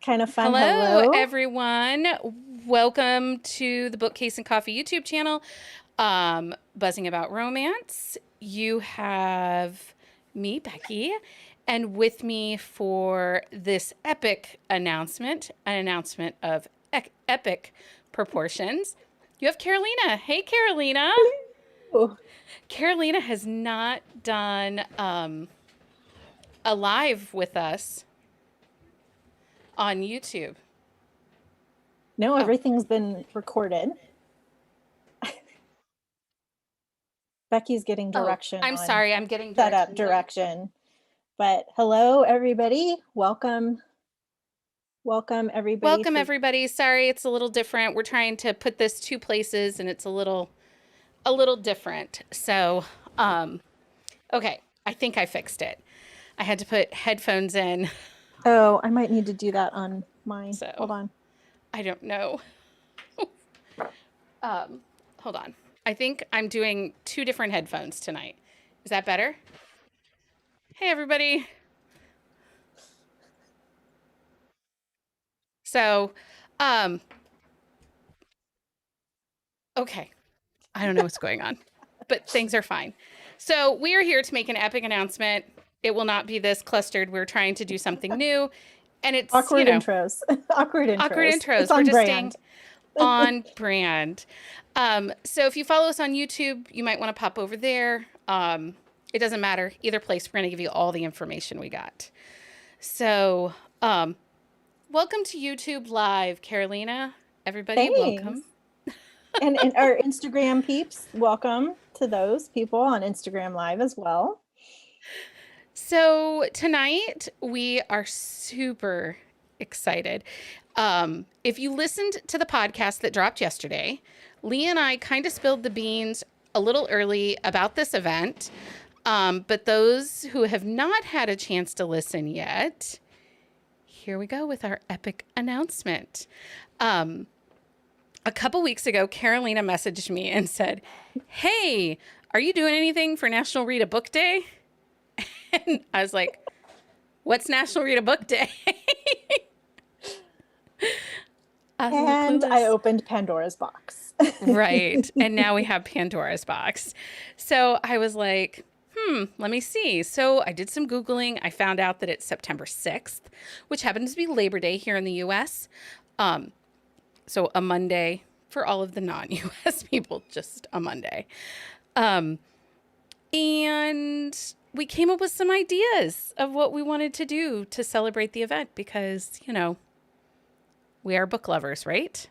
kind of fun. Hello, Hello. everyone. Welcome to the Bookcase and Coffee YouTube channel, Buzzing About Romance. You have me, Becky, and with me for this epic announcement, an announcement of epic proportions, you have Carolina. Hey, Carolina. Ooh. Carolina has not done a live with us on YouTube. No, everything's been recorded. Becky's getting direction. I'm sorry, I'm getting setup direction. But hello, everybody. Welcome, everybody. Welcome, everybody. Sorry, it's a little different. We're trying to put this two places, and it's a little different. So, okay, I think I fixed it. I had to put headphones in. Oh, I might need to do that on mine. So, hold on. I don't know. Hold on. I think I'm doing two different headphones tonight. Is that better? Hey, everybody. So, okay. I don't know what's going on, but things are fine. So we are here to make an epic announcement. It will not be this clustered. We're trying to do something new. And it's awkward intros. Awkward intros. It's on We're just brand. Staying on brand. So if you follow us on YouTube, you might want to pop over there. It doesn't matter. Either place, we're going to give you all the information we got. So welcome to YouTube Live, Carolina. Everybody, Thanks. Welcome. and our Instagram peeps, welcome to those people on Instagram Live as well. So tonight we are super excited. If you listened to the podcast that dropped yesterday, Lee and I kind of spilled the beans a little early about this event. But those who have not had a chance to listen yet, here we go with our epic announcement. A couple weeks ago, Carolina messaged me and said, "Hey, are you doing anything for National Read a Book Day?" And I was like, "What's National Read a Book Day?" I opened Pandora's box. Right. And now we have Pandora's box. So I was like, let me see. So I did some Googling. I found out that it's September 6th, which happens to be Labor Day here in the U.S. So a Monday for all of the non-U.S. people, just a Monday. And we came up with some ideas of what we wanted to do to celebrate the event because, you know, we are book lovers, right?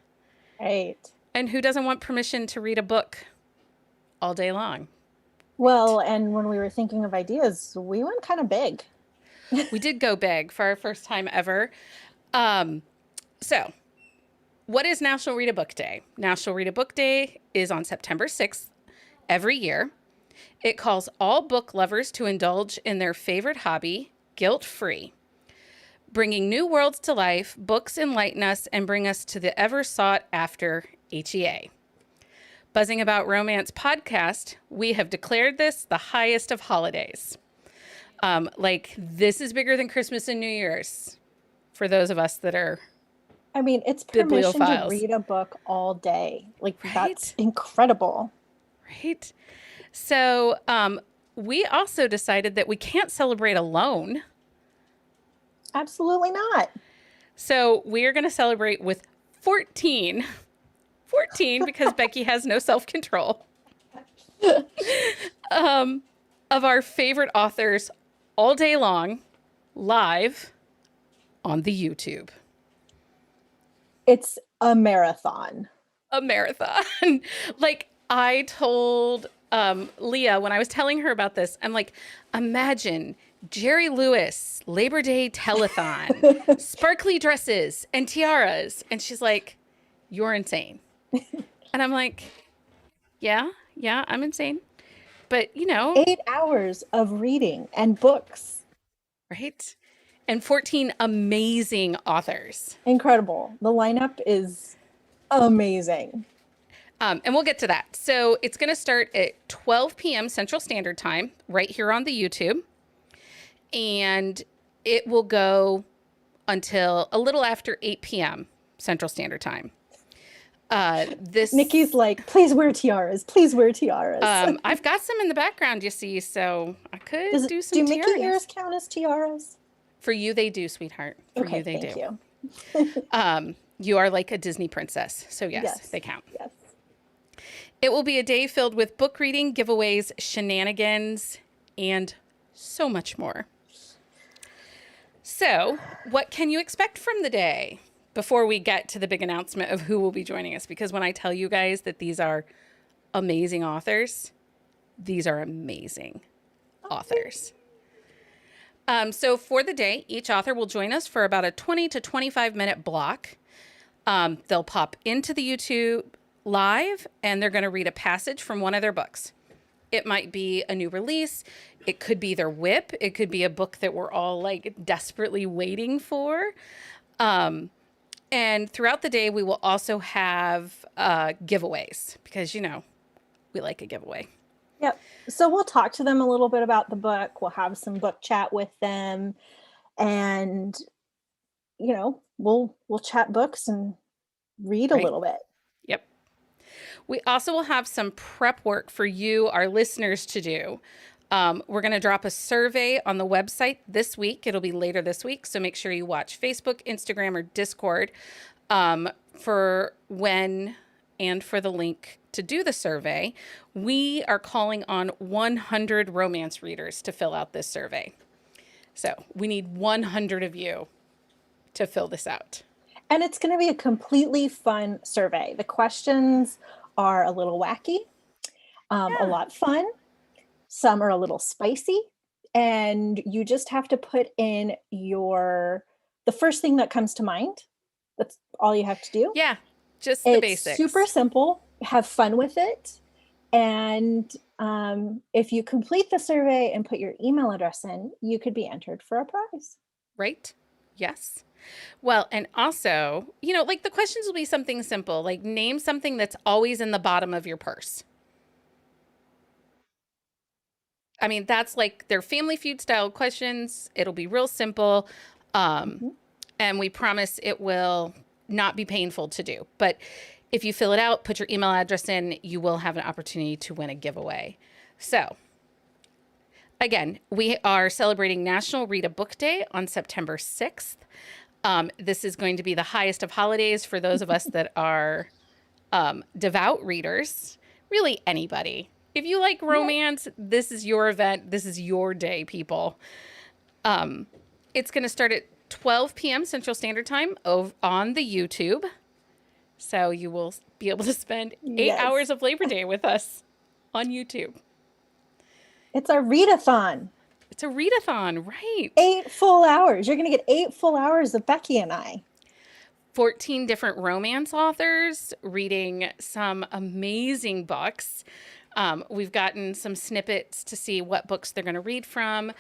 Right. And who doesn't want permission to read a book all day long? Well, and when we were thinking of ideas, we went kind of big. We did go big for our first time ever. So what is National Read a Book Day? National Read a Book Day is on September 6th every year. It calls all book lovers to indulge in their favorite hobby, guilt-free. Bringing new worlds to life, books enlighten us and bring us to the ever sought after HEA. Buzzing About Romance podcast, we have declared this the highest of holidays. Like this is bigger than Christmas and New Year's for those of us that are it's permission to read a book all day. Like, right? That's incredible. Right. So we also decided that we can't celebrate alone. Absolutely not. So we are going to celebrate with 14 because Becky has no self-control, of our favorite authors all day long, live on the YouTube. It's a marathon. A marathon. Like I told Leah when I was telling her about this, I'm like, imagine Jerry Lewis, Labor Day telethon, sparkly dresses and tiaras. And she's like, "You're insane." And I'm like, yeah, I'm insane. But, 8 hours of reading and books. Right? And 14 amazing authors. Incredible. The lineup is amazing. And we'll get to that. So it's going to start at 12 p.m. Central Standard Time right here on the YouTube. And it will go until a little after 8 p.m. Central Standard Time. Nikki's like, please wear tiaras. Please wear tiaras. I've got some in the background, you see, so I could do some do tiaras. Mickey ears count as tiaras? For you, they do, sweetheart. For Okay, you, they thank do. you. You are like a Disney princess, so yes, they count. Yes. It will be a day filled with book reading, giveaways, shenanigans, and so much more. So, what can you expect from the day before we get to the big announcement of who will be joining us? Because when I tell you guys that these are amazing authors, these are amazing authors. So for the day, each author will join us for about a 20 to 25 minute block. They'll pop into the YouTube live and they're going to read a passage from one of their books. It might be a new release. It could be their whip. It could be a book that we're all like desperately waiting for. And throughout the day, we will also have giveaways because, you know, we like a giveaway. Yep. So we'll talk to them a little bit about the book. We'll have some book chat with them, and you know, we'll chat books and read a little bit. Yep. We also will have some prep work for you, our listeners, to do. We're going to drop a survey on the website this week. It'll be later this week, so make sure you watch Facebook, Instagram, or Discord for when and for the link to do the survey. We are calling on 100 romance readers to fill out this survey. So we need 100 of you to fill this out. And it's going to be a completely fun survey. The questions are a little wacky, a lot fun. Some are a little spicy. And you just have to put in the first thing that comes to mind. That's all you have to do. Yeah. Just the basics. Super simple. Have fun with it. And if you complete the survey and put your email address in, you could be entered for a prize. Right? Yes. Well, and also, you know, like the questions will be something simple, like name something that's always in the bottom of your purse. I mean, that's like their Family Feud style questions. It'll be real simple. And we promise it will not be painful to do. But if you fill it out, put your email address in, you will have an opportunity to win a giveaway. So again, we are celebrating National Read a Book Day on September 6th. This is going to be the highest of holidays for those of us that are devout readers. Really anybody. If you like romance, this is your event. This is your day, people. It's going to start at 12 p.m. Central Standard Time on the YouTube. So you will be able to spend 8 hours of Labor Day with us on YouTube. It's a readathon. It's a readathon, right? 8 full hours. You're going to get 8 full hours of Becky and I. 14 different romance authors reading some amazing books. We've gotten some snippets to see what books they're going to read from.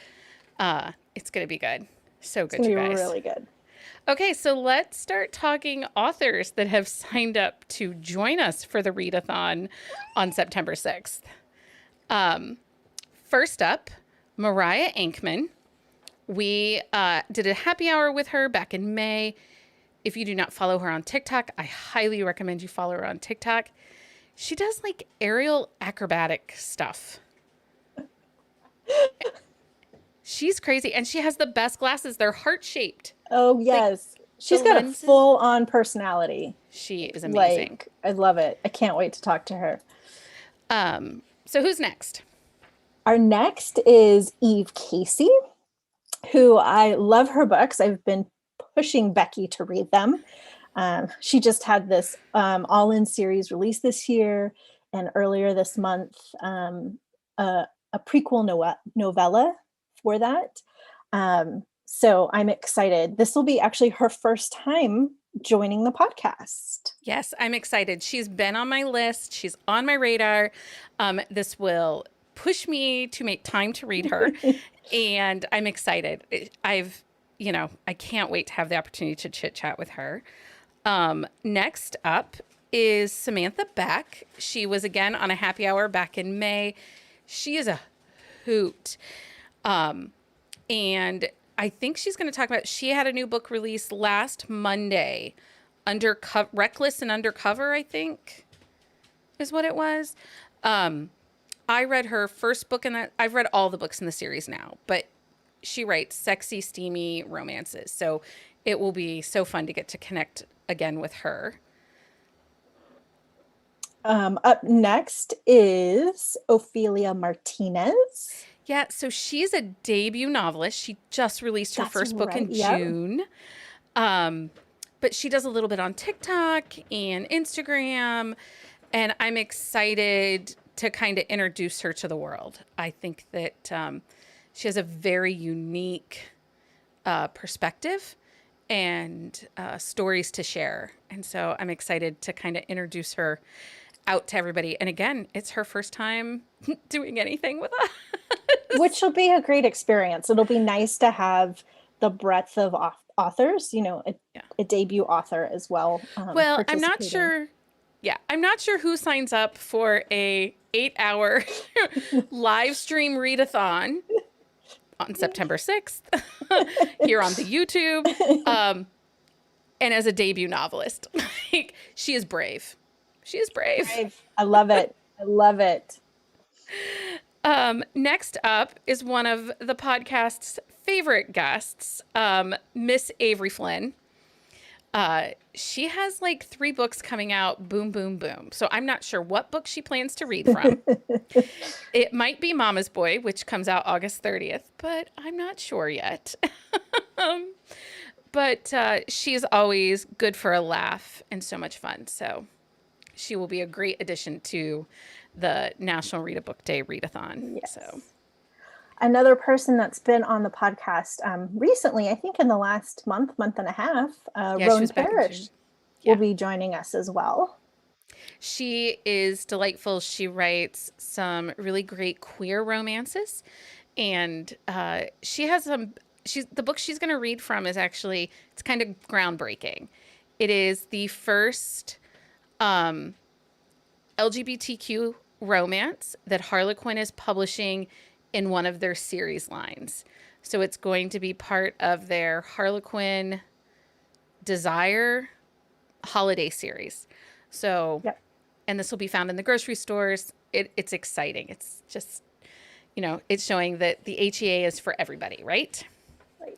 It's going to be good. So good, you guys. Really good. Okay, so let's start talking authors that have signed up to join us for the readathon on September 6th. First up, Mariah Ankman. We did a happy hour with her back in May. If you do not follow her on TikTok, I highly recommend you follow her on TikTok. She does like aerial acrobatic stuff. She's crazy. And she has the best glasses. They're heart-shaped. Oh, yes. Like, she's got lenses. A full-on personality. She is amazing. Like, I love it. I can't wait to talk to her. So who's next? Our next is Eve Casey, who I love her books. I've been pushing Becky to read them. She just had this all-in series release this year, and earlier this month, a prequel novella for that. So I'm excited. This will be actually her first time joining the podcast. Yes, I'm excited. She's been on my list. She's on my radar. This will push me to make time to read her. And I'm excited. I can't wait to have the opportunity to chit chat with her. Next up is Samantha Beck. She was again on a happy hour back in May. She is a hoot. And I think she's going to talk about, she had a new book release last Monday, Reckless and Undercover, I think is what it was. I read her first book in that. I've read all the books in the series now, but she writes sexy, steamy romances. So it will be so fun to get to connect again with her. Up next is Ophelia Martinez. Yeah, so she's a debut novelist. She just released her first book in Yep. June. But she does a little bit on TikTok and Instagram, and I'm excited to kind of introduce her to the world. I think that she has a very unique perspective and stories to share. And so I'm excited to kind of introduce her out to everybody. And again, it's her first time doing anything with us. Which will be a great experience. It'll be nice to have the breadth of authors, a debut author as well. Well, I'm not sure. Yeah, I'm not sure who signs up for a 8-hour live stream readathon on September 6th here on the YouTube. And as a debut novelist, like, she is brave. She is brave. I love it. I love it. Next up is one of the podcast's favorite guests, Miss Avery Flynn. She has like 3 books coming out, boom, boom, boom. So I'm not sure what book she plans to read from. It might be Mama's Boy, which comes out August 30th, but I'm not sure yet. But she's always good for a laugh and so much fun. So she will be a great addition to the National Read a Book Day Readathon. Yes. So another person that's been on the podcast recently, I think in the last month and a half, Roan Parish will be joining us as well. She is delightful. She writes some really great queer romances, and she has the book she's going to read from is actually, it's kind of groundbreaking. It is the first LGBTQ romance that Harlequin is publishing in one of their series lines. So it's going to be part of their Harlequin Desire holiday series. So, yep. And this will be found in the grocery stores. It's exciting. It's just, it's showing that the HEA is for everybody, right? Right.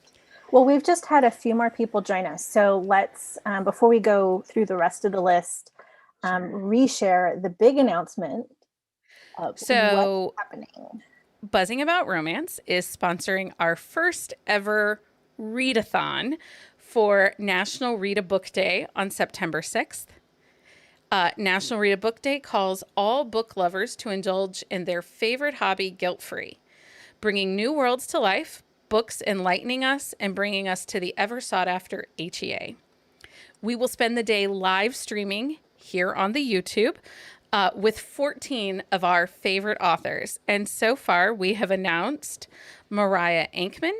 Well, we've just had a few more people join us. So let's, before we go through the rest of the list, reshare the big announcement of what's happening. Buzzing About Romance is sponsoring our first ever readathon for National Read a Book Day on September 6th. National Read a Book Day calls all book lovers to indulge in their favorite hobby guilt-free, bringing new worlds to life, books enlightening us and bringing us to the ever sought-after HEA. We will spend the day live streaming here on the YouTube with 14 of our favorite authors. And so far, we have announced Mariah Ankman,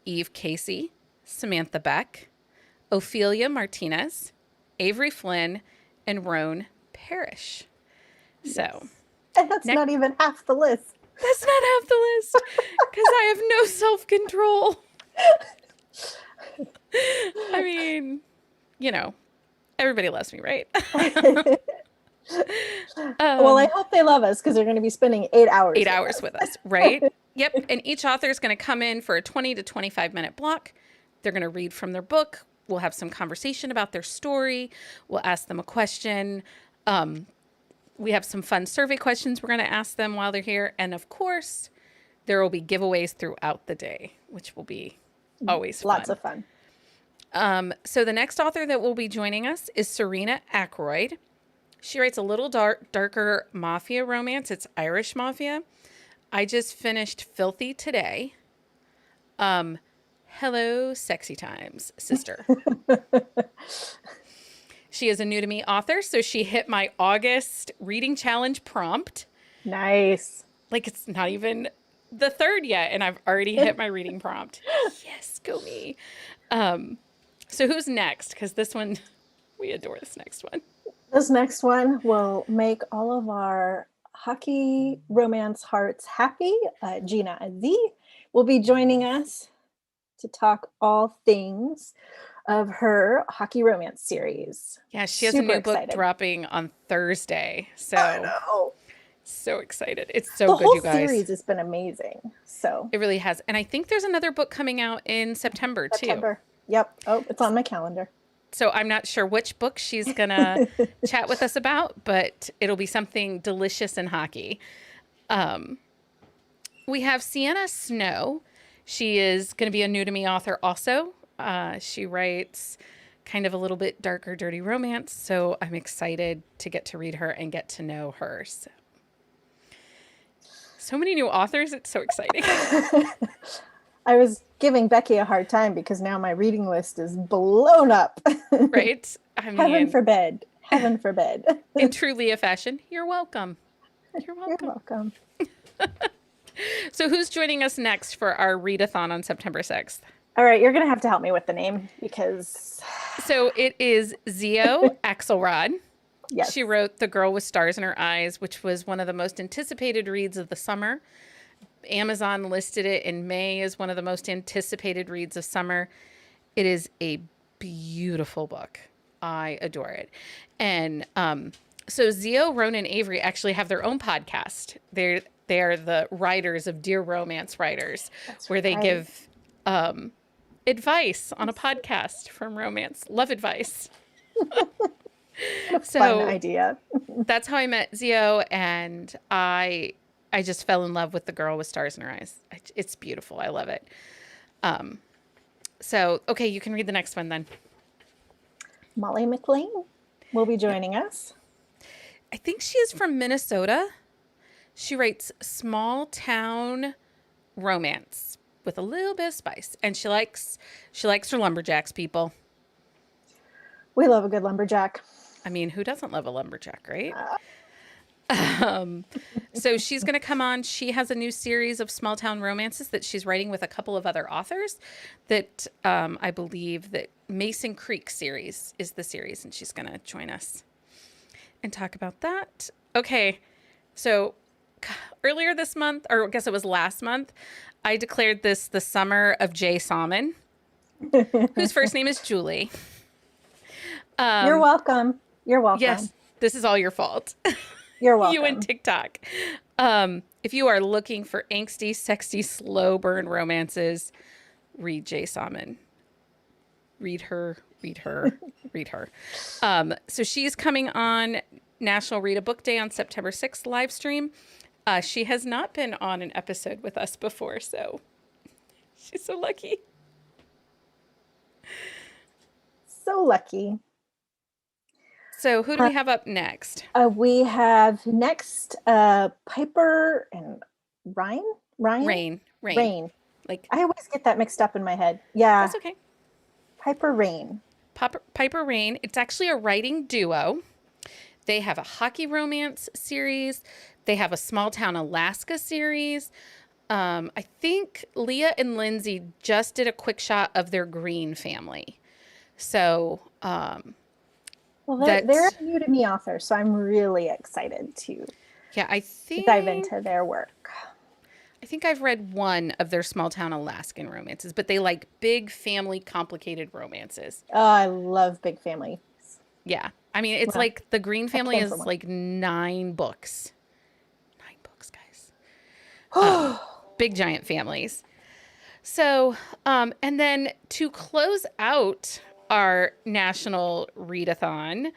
Eve Casey, Samantha Beck, Ophelia Martinez, Avery Flynn, and Roan Parish. Yes. So, and that's not even half the list. That's not half the list because I have no self-control. I mean, everybody loves me, right? Well, I hope they love us because they're going to be spending 8 hours. 8 hours with us, right? Yep. And each author is going to come in for a 20 to 25-minute block. They're going to read from their book. We'll have some conversation about their story. We'll ask them a question. We have some fun survey questions we're going to ask them while they're here. And of course, there will be giveaways throughout the day, which will be always fun. Lots of fun. So the next author that will be joining us is Serena Aykroyd. She writes a little darker mafia romance. It's Irish mafia. I just finished Filthy today. Hello, sexy times, sister. She is a new to me author, so she hit my August reading challenge prompt. Nice. Like it's not even the 3rd yet, and I've already hit my reading prompt. Yes, go me. So who's next? Because this one, we adore this next one. This next one will make all of our hockey romance hearts happy. Gina Azzi will be joining us. to talk all things of her hockey romance series. Yeah, she has a Super new book excited. dropping on Thursday. I So, know. so excited. It's so The good, whole you guys. series has been amazing. So, It really has. And I think there's another book coming out in September too. September. Yep. Oh, it's on my calendar. So I'm not sure which book she's going to chat with us about, but it'll be something delicious in hockey. We have Sienna Snow. She is going to be a new to me author also. She writes kind of a little bit darker, dirty romance. So I'm excited to get to read her and get to know her. So many new authors. It's so exciting. I was giving Becky a hard time because now my reading list is blown up. Right? I Heaven mean, forbid. Heaven forbid. in true Leah fashion, you're welcome. You're welcome. You're welcome. So who's joining us next for our readathon on September 6th? All right, you're going to have to help me with the name because... So it is Zio Axelrod. Yes. She wrote The Girl with Stars in Her Eyes, which was one of the most anticipated reads of the summer. Amazon listed it in May as one of the most anticipated reads of summer. It is a beautiful book. I adore it. And so Zio, Ronan, and Avery actually have their own podcast. They are the writers of Dear Romance Writers, where they give advice on a podcast from romance, love advice. So fun idea. that's how I met Zio, and I just fell in love with The Girl with Stars in Her Eyes. It's beautiful. I love it. So, okay, you can read the next one then. Molly Mclean will be joining us. I think she is from Minnesota. She writes small town romance with a little bit of spice, and she likes her lumberjacks, people. We love a good lumberjack. I mean, who doesn't love a lumberjack, right? So she's going to come on. She has a new series of small town romances that she's writing with a couple of other authors that I believe that Mason Creek series is the series, and she's going to join us and talk about that. Okay. So earlier this month, or I guess it was last month, I declared this the summer of Jay Salmon, whose first name is Julie. You're welcome. You're welcome. Yes, this is all your fault. You're welcome. You and TikTok. If you are looking for angsty, sexy, slow burn romances, read Jay Salmon. Read her, read her, read her. So she's coming on National Read a Book Day on September 6th live stream. She has not been on an episode with us before, so she's so lucky. So lucky. So who do we have up next? We have next Piper and Ryan. Rain. Like I always get that mixed up in my head. Yeah, That's okay. Piper Rain. Piper Rain. It's actually a writing duo. They have a hockey romance series. They have a small town Alaska series. I think Leah and Lindsay just did a quick shot of their Green family. So, well, they're a new to me author, so I'm really excited to dive into their work. I think I've read one of their small town Alaskan romances, but they like big family, complicated romances. Oh, I love big family. Yeah. I mean, it's like the Green family is like 9 books. 9 books, guys. Big giant families. So, and then to close out our national readathon,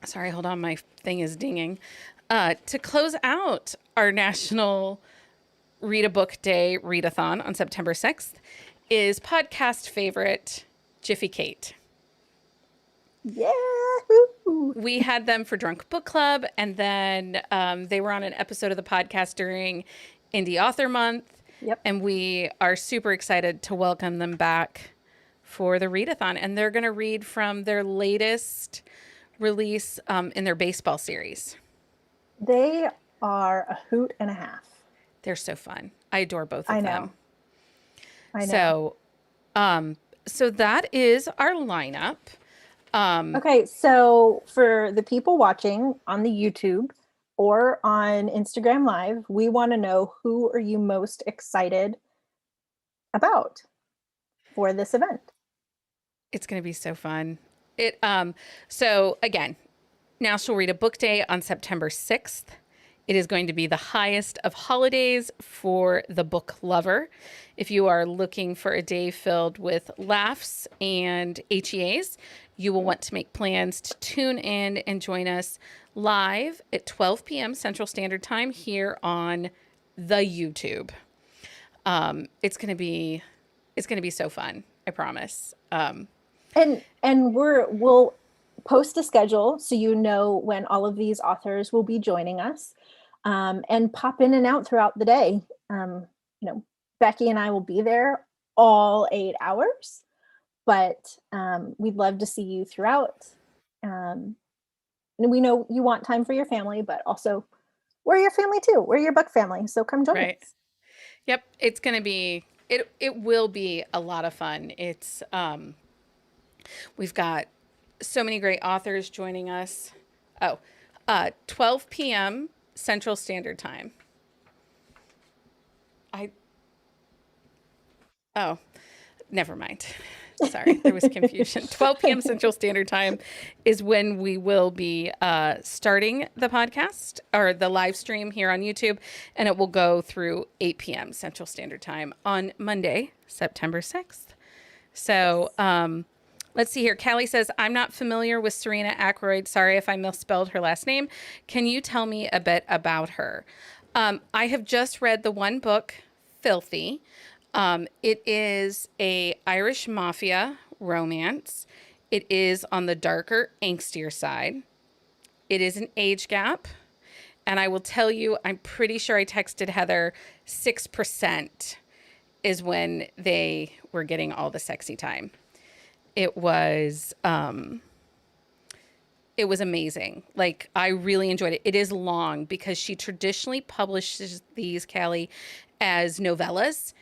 sorry, hold on, my thing is dinging. To close out our national Read a Book Day readathon on September 6th is podcast favorite Jiffy Kate. Yeah. We had them for Drunk Book Club, and then they were on an episode of the podcast during Indie Author Month. Yep. And we are super excited to welcome them back for the readathon. And they're going to read from their latest release in their baseball series. They are a hoot and a half. They're so fun. I adore both of them. I know. So that is our lineup. Okay, so for the people watching on the YouTube or on Instagram Live, we want to know, who are you most excited about for this event. It's going to be so fun. So again, National Read a Book Day on September 6th. It is going to be the highest of holidays for the book lover. If you are looking for a day filled with laughs and HEAs, you will want to make plans to tune in and join us live at 12 p.m. Central Standard Time here on the YouTube. It's going to be so fun. I promise. And we'll post a schedule so you know when all of these authors will be joining us, and pop in and out throughout the day. Becky and I will be there all 8 hours, but we'd love to see you throughout. And we know you want time for your family, but also we're your family too. We're your book family, so come join us. Yep, it's going to be it will be a lot of fun. It's we've got so many great authors joining us. 12 p.m. Central Standard Time. Never mind. Sorry, there was confusion. 12 p.m. Central Standard Time is when we will be starting the podcast or the live stream here on YouTube, and it will go through 8 p.m. Central Standard Time on Monday, September 6th. So let's see here. Callie says, I'm not familiar with Serena Aykroyd. Sorry if I misspelled her last name. Can you tell me a bit about her? I have just read the one book, Filthy. It is a Irish mafia romance. It is on the darker, angstier side. It is an age gap. And I will tell you, I'm pretty sure I texted Heather, 6% is when they were getting all the sexy time. It was amazing. Like, I really enjoyed it. It is long because she traditionally publishes these, Callie, as novellas.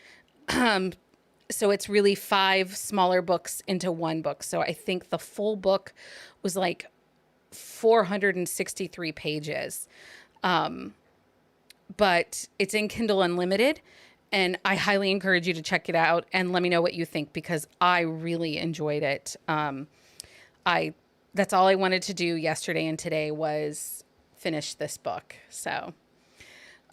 So it's really 5 smaller books into one book. So I think the full book was like 463 pages. But it's in Kindle Unlimited, and I highly encourage you to check it out and let me know what you think, because I really enjoyed it. That's all I wanted to do yesterday and today was finish this book. So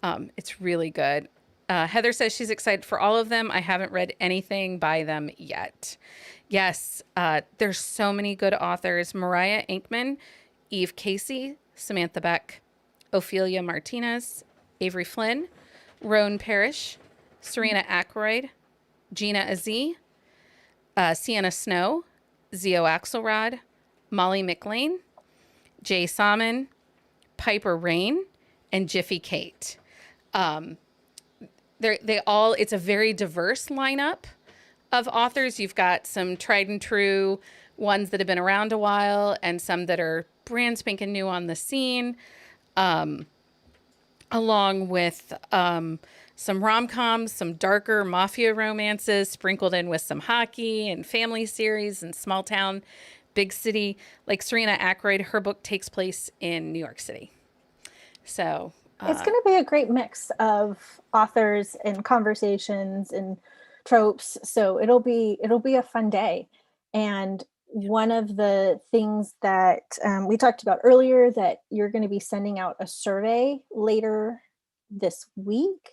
it's really good. Heather says she's excited for all of them. I haven't read anything by them yet. Yes, there's so many good authors. Mariah Aikman, Eve Casey, Samantha Beck, Ophelia Martinez, Avery Flynn, Roan Parish, Serena Aykroyd, Gina Azee, Sienna Snow, Zio Axelrod, Molly Mclean, Jay Salmon, Piper Rain, and Jiffy Kate. It's a very diverse lineup of authors. You've got some tried and true ones that have been around a while and some that are brand spanking new on the scene, along with some rom-coms, some darker mafia romances sprinkled in with some hockey and family series and small town, big city. Like Serena Aykroyd, her book takes place in New York City. So it's going to be a great mix of authors and conversations and tropes. So it'll be a fun day. And one of the things that we talked about earlier, that you're going to be sending out a survey later this week.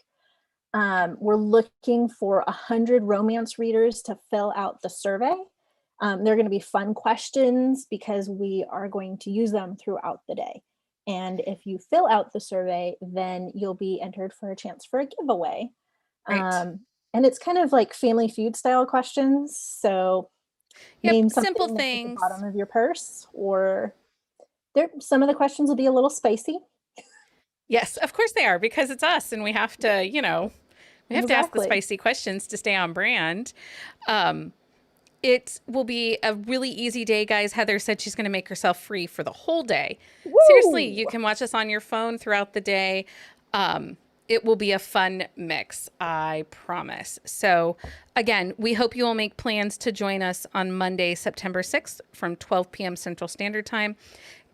We're looking for 100 romance readers to fill out the survey. They're going to be fun questions because we are going to use them throughout the day. And if you fill out the survey, then you'll be entered for a chance for a giveaway. Right. And it's kind of like Family Feud style questions. So name something simple that's things at the bottom of your purse, or some of the questions will be a little spicy. Yes, of course they are, because it's us and we have to, we have to ask the spicy questions to stay on brand. It will be a really easy day, guys. Heather said she's going to make herself free for the whole day. Woo! Seriously, you can watch us on your phone throughout the day. It will be a fun mix, I promise. So again, we hope you will make plans to join us on Monday, September 6th from 12 p.m. Central Standard Time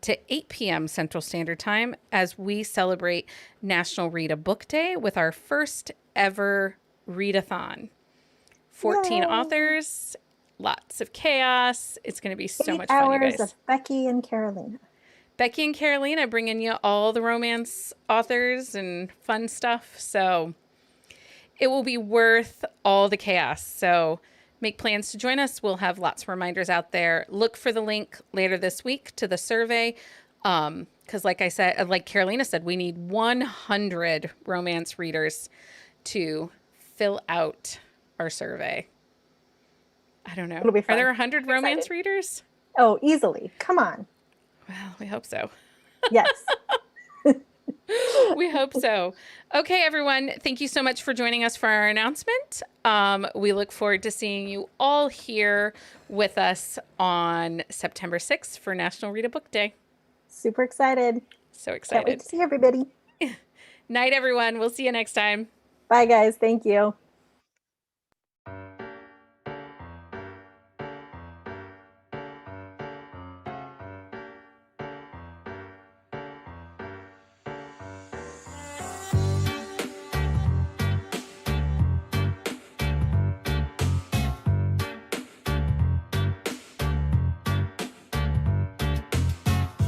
to 8 p.m. Central Standard Time as we celebrate National Read a Book Day with our first ever readathon. 14 Yay. authors, lots of chaos. It's going to be so 8 much fun, you hours guys. of Becky and Carolina. Becky and Carolina bringing you all the romance authors and fun stuff. So it will be worth all the chaos. So make plans to join us. We'll have lots of reminders out there. Look for the link later this week to the survey. Because like I said, like Carolina said, we need 100 romance readers to fill out our survey. I don't know. It'll be fun. Are there 100 romance readers? Oh, easily. Come on. Well, we hope so. Yes. We hope so. Okay, everyone. Thank you so much for joining us for our announcement. We look forward to seeing you all here with us on September 6th for National Read a Book Day. Super excited. So excited. Can't wait to see everybody. Night, everyone. We'll see you next time. Bye, guys. Thank you.